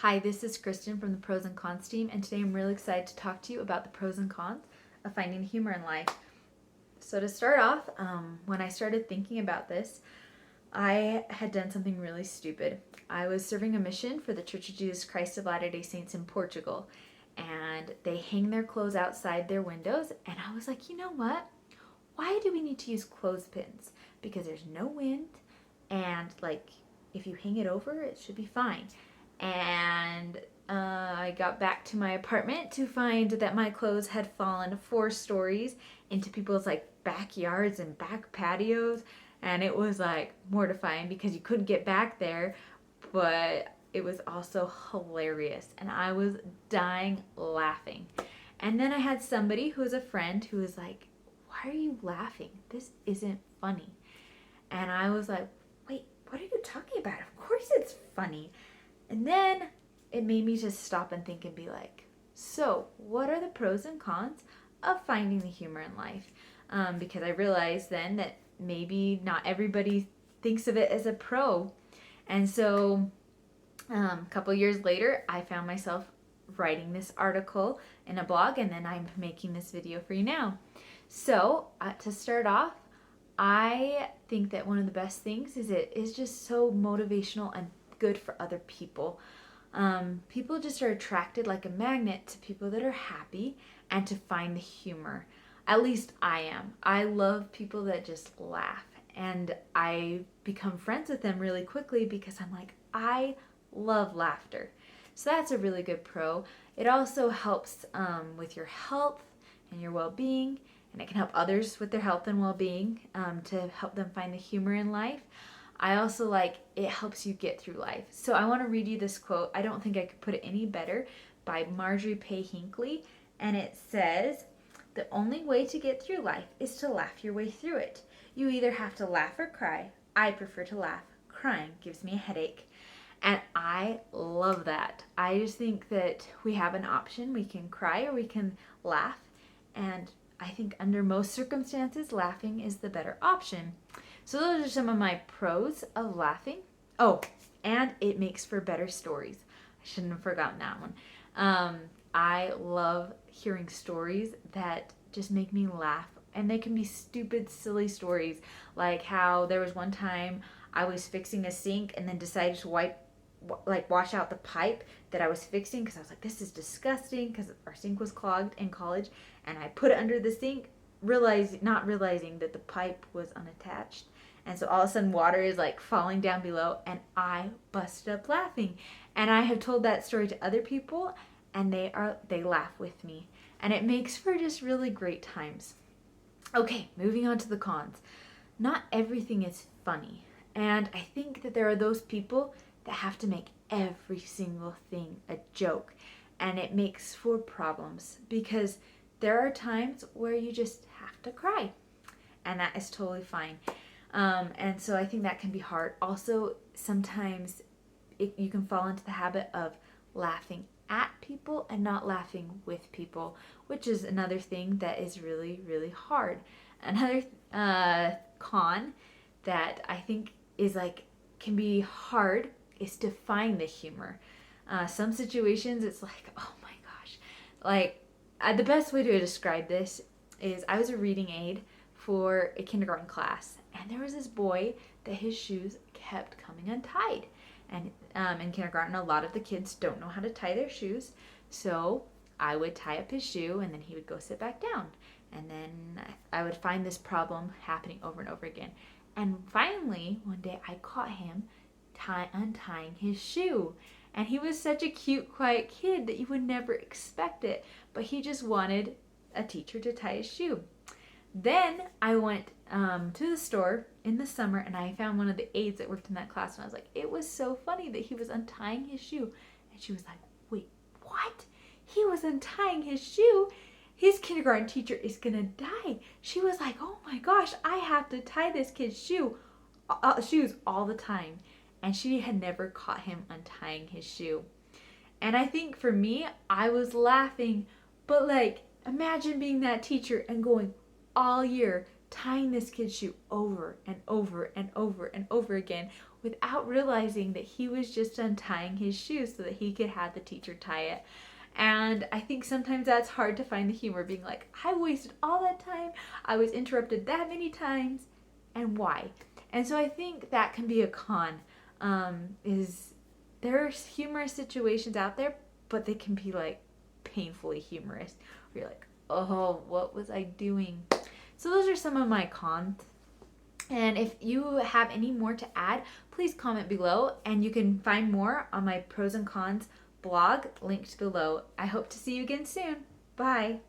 Hi, this is Kristen from the Pros and Cons team, and today I'm really excited to talk to you about the pros and cons of finding humor in life. So, to start off, when I started thinking about this, I had done something really stupid. I was serving a mission for the Church of Jesus Christ of Latter day Saints in Portugal, and they hang their clothes outside their windows. And I was like, you know what? Why do we need to use clothespins? Because there's no wind, and like if you hang it over, it should be fine. And I got back to my apartment to find that my clothes had fallen 4 stories into people's like backyards and back patios, and it was like mortifying because you couldn't get back there, but it was also hilarious, and I was dying laughing. And then I had somebody who was a friend who was like, "Why are you laughing? This isn't funny." And I was like, "Wait, what are you talking about? Of course it's funny." And then it made me just stop and think and be like, so what are the pros and cons of finding the humor in life? Because I realized then that maybe not everybody thinks of it as a pro. And so a couple years later, I found myself writing this article in a blog, and then I'm making this video for you now. So, to start off, I think that one of the best things is it is just so motivational and good for other people. People just are attracted like a magnet to people that are happy and to find the humor. At least I am. I love people that just laugh, and I become friends with them really quickly because I'm like, I love laughter. So that's a really good pro. It also helps with your health and your well being, and it can help others with their health and well being to help them find the humor in life. I also like it helps you get through life. So I want to read you this quote. I don't think I could put it any better, by Marjorie Pay Hinckley. And it says, "The only way to get through life is to laugh your way through it. You either have to laugh or cry. I prefer to laugh. Crying gives me a headache." And I love that. I just think that we have an option. We can cry or we can laugh. And I think under most circumstances, laughing is the better option. So those are some of my pros of laughing. Oh, and it makes for better stories. I shouldn't have forgotten that one. Um, I love hearing stories that just make me laugh. And they can be stupid, silly stories. Like how there was one time I was fixing a sink and then decided to wash out the pipe that I was fixing because I was like, this is disgusting because our sink was clogged in college. And I put it under the sink, not realizing that the pipe was unattached. And so all of a sudden water is like falling down below, and I busted up laughing. And I have told that story to other people, and they laugh with me. And it makes for just really great times. Okay, moving on to the cons. Not everything is funny. And I think that there are those people that have to make every single thing a joke. And it makes for problems because there are times where you just have to cry. And that is totally fine. And so I think that can be hard. Also, sometimes you can fall into the habit of laughing at people and not laughing with people, which is another thing that is really, really hard. Another con that I think is like can be hard is to find the humor. Some situations it's like, oh my gosh, like the best way to describe this is I was a reading aide for a kindergarten class, and there was this boy that his shoes kept coming untied. And in kindergarten, a lot of the kids don't know how to tie their shoes, so I would tie up his shoe, and then he would go sit back down. And then I would find this problem happening over and over again. And finally, one day I caught him untying his shoe. And he was such a cute, quiet kid that you would never expect it. But he just wanted a teacher to tie his shoe. Then I went to the store in the summer, and I found one of the aides that worked in that class, and I was like, it was so funny that he was untying his shoe. And she was like, wait, what? He was untying his shoe? His kindergarten teacher is gonna die. She was like, oh my gosh, I have to tie this kid's shoes all the time. And she had never caught him untying his shoe. And I think for me, I was laughing, but like, imagine being that teacher and going all year tying this kid's shoe over and over and over and over again without realizing that he was just untying his shoes so that he could have the teacher tie it. And I think sometimes that's hard to find the humor, being like, I wasted all that time, I was interrupted that many times, and why? And so I think that can be a con, is there's humorous situations out there, but they can be like painfully humorous, where you're like, oh, what was I doing? So those are some of my cons. And if you have any more to add, please comment below, and you can find more on my pros and cons blog linked below. I hope to see you again soon. Bye.